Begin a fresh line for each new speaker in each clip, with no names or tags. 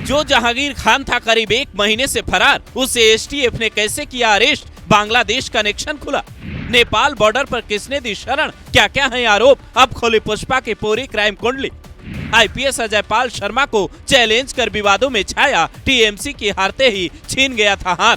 जो जहांगीर खान था करीब 1 महीने से फरार, उसे एसटीएफ ने कैसे किया अरेस्ट? बांग्लादेश कनेक्शन खुला। नेपाल बॉर्डर पर किसने दी शरण? क्या क्या है आरोप? अब खोली पुष्पा की पूरी क्राइम कुंडली। आईपीएस अजय पाल शर्मा को चैलेंज कर विवादों में छाया, टीएमसी की हारते ही छीन गया था हाथ।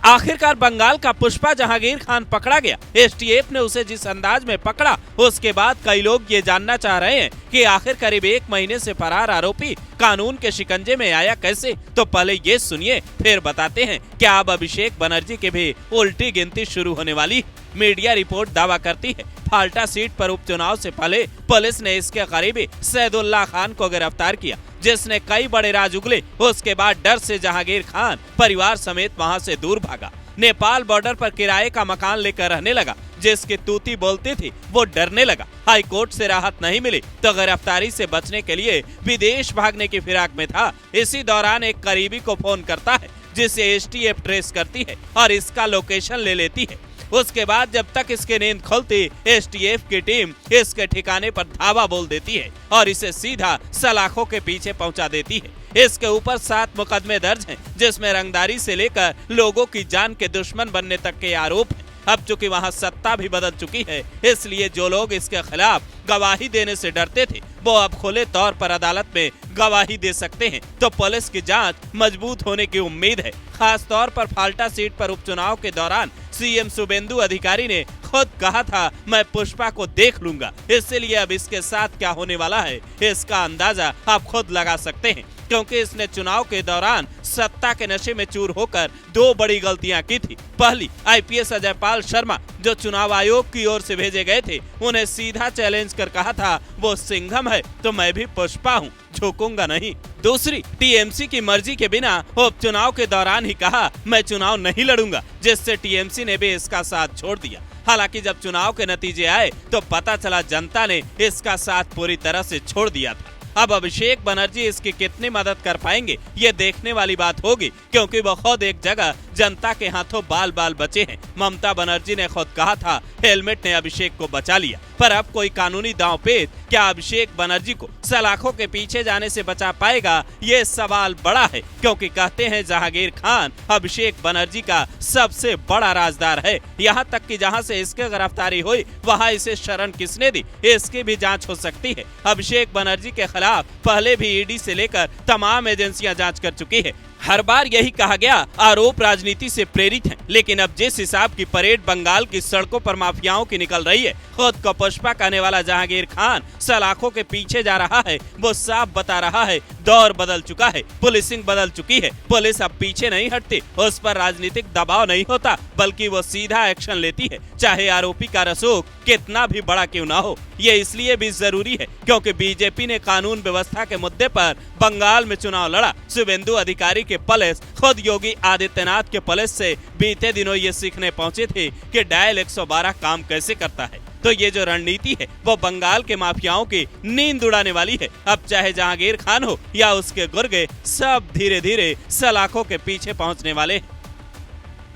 आखिरकार बंगाल का पुष्पा जहांगीर खान पकड़ा गया। एसटीएफ ने उसे जिस अंदाज में पकड़ा, उसके बाद कई लोग ये जानना चाह रहे हैं कि आखिर करीब 1 महीने से फरार आरोपी कानून के शिकंजे में आया कैसे। तो पहले ये सुनिए, फिर बताते हैं क्या अब अभिषेक बनर्जी की भी उल्टी गिनती शुरू होने वाली। मीडिया रिपोर्ट दावा करती है फाल्टा सीट पर उपचुनाव से पहले पुलिस ने इसके करीबी सैदुल्लाह खान को गिरफ्तार किया, जिसने कई बड़े राज उगले। उसके बाद डर से जहांगीर खान परिवार समेत वहां से दूर भागा। नेपाल बॉर्डर पर किराए का मकान लेकर रहने लगा। जिसकी तूती बोलती थी वो डरने लगा। हाई कोर्ट से राहत नहीं मिली तो गिरफ्तारी से बचने के लिए विदेश भागने की फिराक में था। इसी दौरान एक करीबी को फोन करता है, जिसे एसटीएफ ट्रेस करती है और इसका लोकेशन ले लेती है। उसके बाद जब तक इसकी नींद खुलती, एसटीएफ की टीम इसके ठिकाने पर धावा बोल देती है और इसे सीधा सलाखों के पीछे पहुंचा देती है। इसके ऊपर 7 मुकदमे दर्ज हैं, जिसमें रंगदारी से लेकर लोगों की जान के दुश्मन बनने तक के आरोप हैं। अब चूंकि वहां सत्ता भी बदल चुकी है, इसलिए जो लोग इसके खिलाफ गवाही देने से डरते थे, वो अब खुले तौर पर अदालत में गवाही दे सकते हैं। तो पुलिस की जांच मजबूत होने की उम्मीद है। खास तौर पर फाल्टा सीट पर उपचुनाव के दौरान सीएम शुभेंदु अधिकारी ने खुद कहा था, मैं पुष्पा को देख लूंगा। इसलिए अब इसके साथ क्या होने वाला है, इसका अंदाजा आप खुद लगा सकते हैं, क्योंकि इसने चुनाव के दौरान सत्ता के नशे में चूर होकर 2 बड़ी गलतियां की थी। पहली, आईपीएस अजय पाल शर्मा जो चुनाव आयोग की ओर से भेजे गए थे, उन्हें सीधा चैलेंज कर कहा था, वो सिंघम है तो मैं भी पुष्पा हूँ, झुकूंगा नहीं। दूसरी, टीएमसी की मर्जी के बिना उपचुनाव के दौरान ही कहा, मैं चुनाव नहीं लड़ूंगा, जिससे टीएमसी ने भी इसका साथ छोड़ दिया। हालांकि जब चुनाव के नतीजे आए तो पता चला जनता ने इसका साथ पूरी तरह से छोड़ दिया था। अब अभिषेक बनर्जी इसकी कितनी मदद कर पाएंगे, ये देखने वाली बात होगी, क्योंकि वो खुद एक जगह जनता के हाथों बाल बाल बचे हैं। ममता बनर्जी ने खुद कहा था, हेलमेट ने अभिषेक को बचा लिया। पर अब कोई कानूनी दांवपेच क्या अभिषेक बनर्जी को सलाखों के पीछे जाने से बचा पाएगा, ये सवाल बड़ा है, क्योंकि कहते हैं जहांगीर खान अभिषेक बनर्जी का सबसे बड़ा राजदार है। यहाँ तक कि जहाँ से इसकी गिरफ्तारी हुई, वहाँ इसे शरण किसने दी, इसकी भी जांच हो सकती है। अभिषेक बनर्जी के खिलाफ पहले भी ईडी से लेकर तमाम एजेंसियां जांच कर चुकी है। हर बार यही कहा गया, आरोप राजनीति से प्रेरित हैं। लेकिन अब जिस हिसाब की परेड बंगाल की सड़कों पर माफियाओं की निकल रही है, खुद को पुष्पा कहने वाला जहांगीर खान सलाखों के पीछे जा रहा है, वो साफ बता रहा है दौर बदल चुका है, पुलिसिंग बदल चुकी है। पुलिस अब पीछे नहीं हटती, उस पर राजनीतिक दबाव नहीं होता, बल्कि वो सीधा एक्शन लेती है, चाहे आरोपी का रसूख कितना भी बड़ा क्यों ना हो। ये इसलिए भी जरूरी है क्योंकि बीजेपी ने कानून व्यवस्था के मुद्दे पर बंगाल में चुनाव लड़ा। शुभेंदु अधिकारी के पुलिस खुद योगी आदित्यनाथ के पुलिस से बीते दिनों ये सीखने पहुंचे थे कि डायल 112 काम कैसे करता है। तो ये जो रणनीति है वो बंगाल के माफियाओं की नींद उड़ाने वाली है। अब चाहे जहांगीर खान हो या उसके गुर्गे, सब धीरे धीरे सलाखों के पीछे पहुंचने वाले हैं।